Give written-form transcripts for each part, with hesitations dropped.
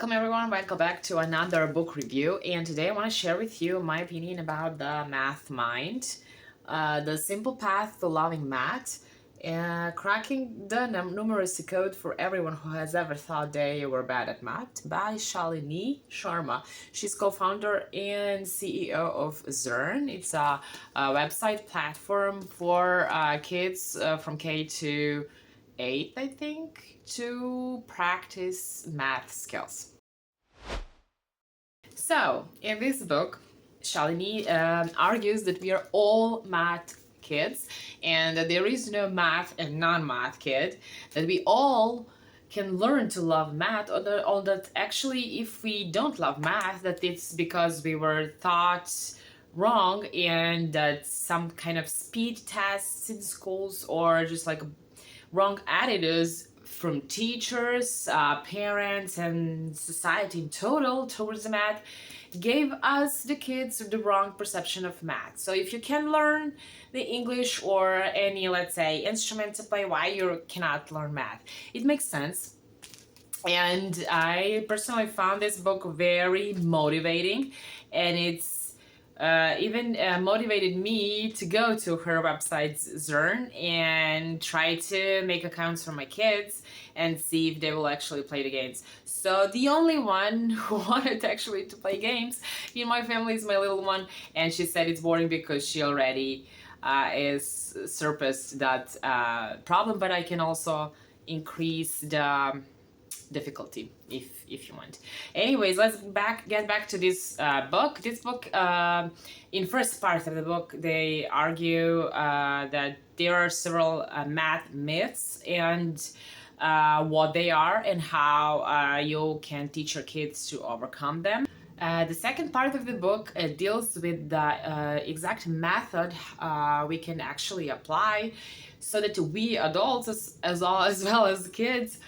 Welcome everyone, welcome back to another book review, and today I want to share with you my opinion about the math mind, the simple path to loving math, cracking the numeracy code for everyone who has ever thought they were bad at math by Shalinee Sharma. She's co-founder and CEO of Zern. It's a website platform for kids from K to 8, I think, to practice math skills. So, in this book, Shalinee argues that we are all math kids and that there is no math and non-math kid, that we all can learn to love math, or that actually if we don't love math, that it's because we were taught wrong and that some kind of speed tests in schools or just like wrong attitudes from teachers, parents, and society in total towards the math gave us, the kids, the wrong perception of math. So if you can learn the English or any, let's say, instrument to play, why you cannot learn math? It makes sense. And I personally found this book very motivating, and it's even motivated me to go to her website Zern and try to make accounts for my kids and see if they will actually play the games. So the only one who wanted actually to play games in my family is my little one, and she said it's boring because she already is surpassed that problem, but I can also increase the difficulty if you want. Anyways, let's get back to this book. This book, in first part of the book, they argue that there are several math myths and what they are and how you can teach your kids to overcome them. The second part of the book deals with the exact method we can actually apply so that we adults as well as kids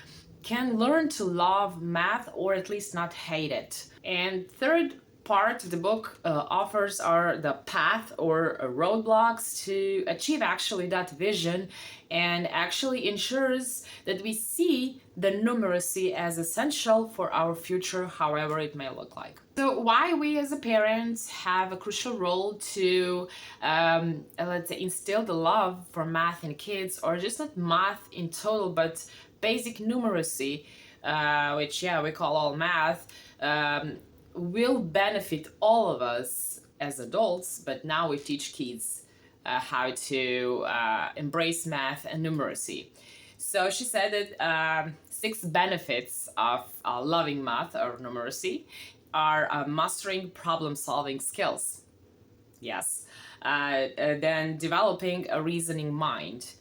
can learn to love math, or at least not hate it. And third part of the book offers are the path or roadblocks to achieve actually that vision, and actually ensures that we see the numeracy as essential for our future, however it may look like. So why we as a parents have a crucial role to let's say instill the love for math in kids, or just not math in total but basic numeracy, which we call all math, will benefit all of us as adults, but now we teach kids how to embrace math and numeracy. So she said that 6 benefits of loving math or numeracy are mastering problem-solving skills. Yes. Then developing a reasoning mind,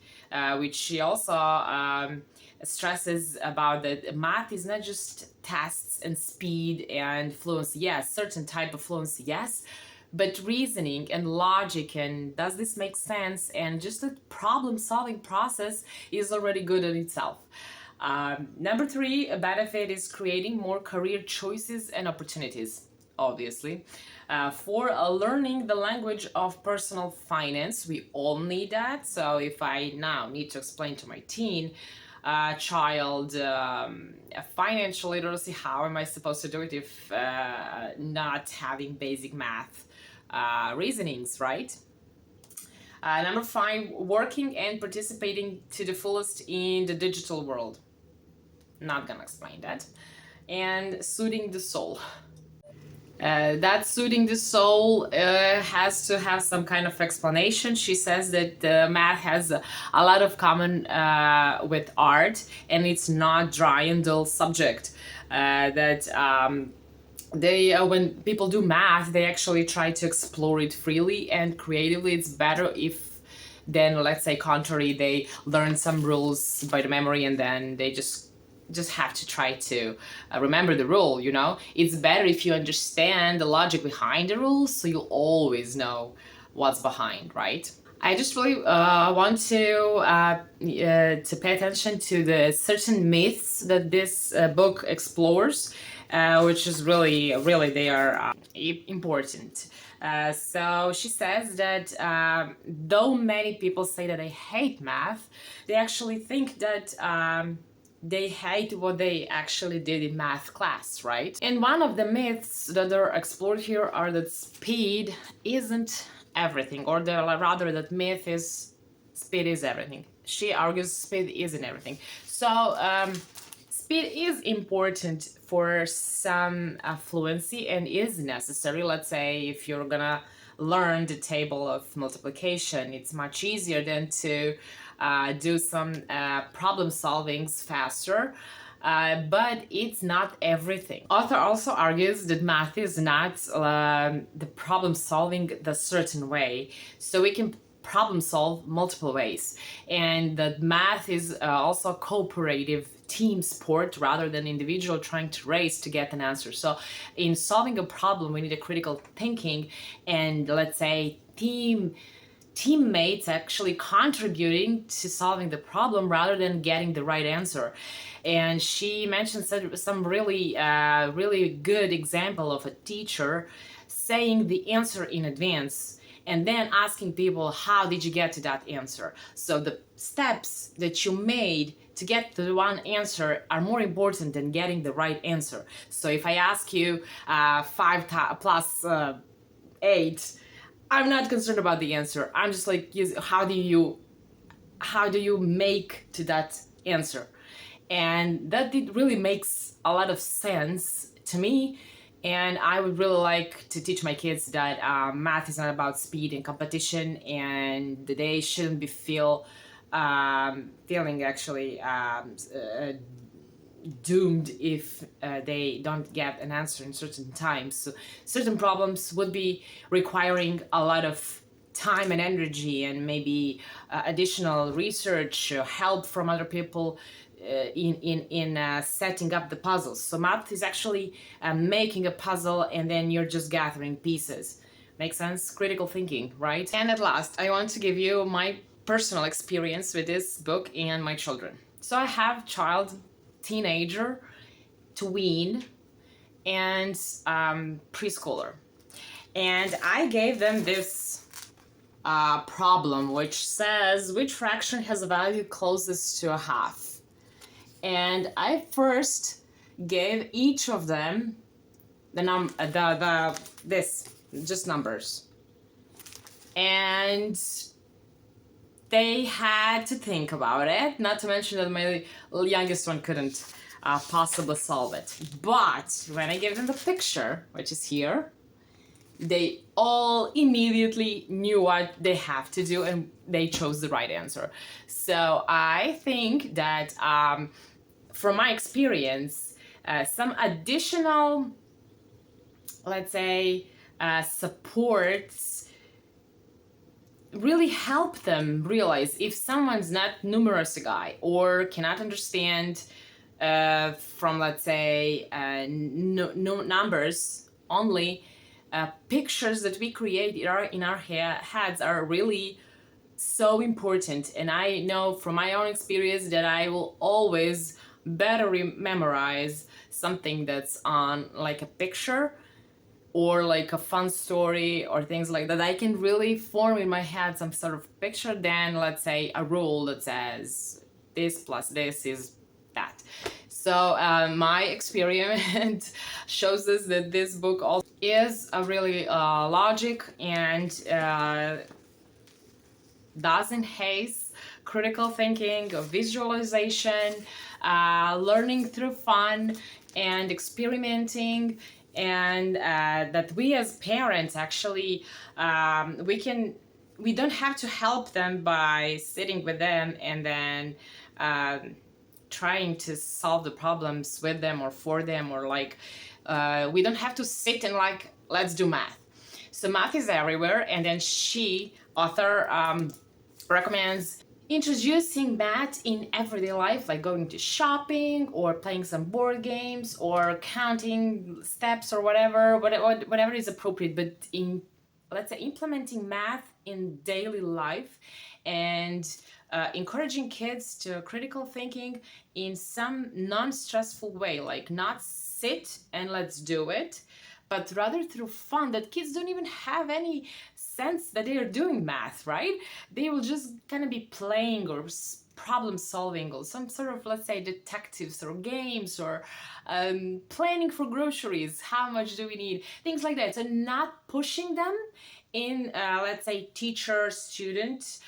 which she also stresses about that math is not just tests and speed and fluency. Yes, certain type of fluency, yes, but reasoning and logic and does this make sense, and just the problem-solving process is already good in itself. Number 3, a benefit is creating more career choices and opportunities, obviously. For learning the language of personal finance, we all need that. So if I now need to explain to my teen child financial literacy, how am I supposed to do it if not having basic math reasonings, right? Number 5, working and participating to the fullest in the digital world. Not gonna explain that. And soothing the soul. That soothing the soul has to have some kind of explanation. She says that math has a lot of common with art, and it's not dry and dull subject. That they when people do math, they actually try to explore it freely and creatively. It's better if then, let's say, contrary, they learn some rules by the memory and then they just have to try to remember the rule, you know? It's better if you understand the logic behind the rules, so you always know what's behind, right? I just really want to pay attention to the certain myths that this book explores, which is really they are important. So she says that though many people say that they hate math, they actually think that they hate what they actually did in math class, right? And one of the myths that are explored here are that speed isn't everything, or rather that myth is speed is everything. She argues speed isn't everything. So speed is important for some fluency and is necessary. Let's say if you're gonna learn the table of multiplication, it's much easier than to do some problem solvings faster. But it's not everything. Author also argues that math is not the problem solving the certain way. So we can problem solve multiple ways. And that math is also a cooperative team sport rather than individual trying to race to get an answer. So in solving a problem, we need a critical thinking and, let's say, teammates actually contributing to solving the problem rather than getting the right answer. And she mentioned some really good example of a teacher saying the answer in advance and then asking people, how did you get to that answer? So the steps that you made to get to the one answer are more important than getting the right answer. So if I ask you 5 plus 8, I'm not concerned about the answer. I'm just like, how do you make to that answer? And that really makes a lot of sense to me. And I would really like to teach my kids that math is not about speed and competition, and that they shouldn't be feeling actually doomed if they don't get an answer in certain times. So certain problems would be requiring a lot of time and energy and maybe additional research, help from other people in setting up the puzzles. So math is actually making a puzzle and then you're just gathering pieces. Make sense? Critical thinking, right? And at last, I want to give you my personal experience with this book and my children. So I have child, teenager, tween, and preschooler. And I gave them this problem which says which fraction has a value closest to a half. And I first gave each of them just numbers. And they had to think about it, not to mention that my youngest one couldn't possibly solve it. But when I gave them the picture, which is here, they all immediately knew what they have to do and they chose the right answer. So I think that from my experience, some additional, let's say, supports really help them realize if someone's not numeracy guy or cannot understand from, let's say, numbers only, pictures that we create in our heads are really so important. And I know from my own experience that I will always better memorize something that's on like a picture or like a fun story or things like that. I can really form in my head some sort of picture than, let's say, a rule that says this plus this is that. So my experiment shows us that this book also is a really logic and doesn't haze critical thinking, visualization, learning through fun and experimenting, and that we as parents actually we don't have to help them by sitting with them and then trying to solve the problems with them or for them, or like we don't have to sit and like, let's do math. So math is everywhere, and then author recommends introducing math in everyday life, like going to shopping or playing some board games or counting steps or whatever is appropriate, but in, let's say, implementing math in daily life and encouraging kids to critical thinking in some non-stressful way, like not sit and let's do it, but rather through fun, that kids don't even have any sense that they are doing math, right? They will just kind of be playing or problem solving or some sort of, let's say, detectives or games or planning for groceries, how much do we need, things like that. So not pushing them in let's say teacher student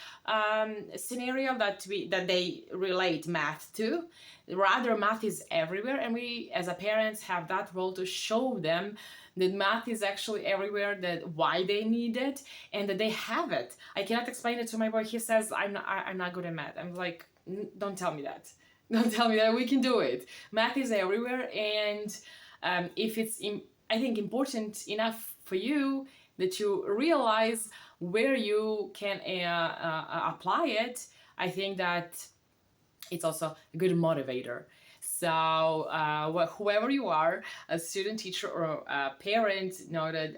scenario that they relate math to. Rather, math is everywhere, and we as a parents have that role to show them that math is actually everywhere, that why they need it, and that they have it. I cannot explain it to my boy. He says I'm not good at math. I'm like, don't tell me that. Don't tell me that. We can do it. Math is everywhere, and if it's I think important enough for you that you realize where you can apply it, I think that it's also a good motivator. So whoever you are, a student, teacher, or a parent, know that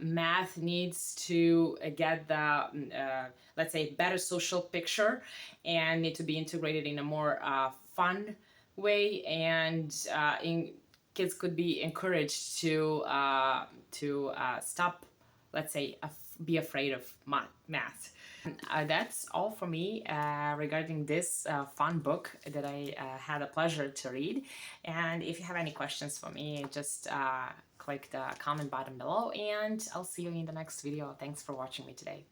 math needs to get the let's say better social picture, and need to be integrated in a more fun way, and kids could be encouraged to stop, let's say, be afraid of math. That's all for me regarding this fun book that I had a pleasure to read. And if you have any questions for me, just click the comment button below, and I'll see you in the next video. Thanks for watching me today.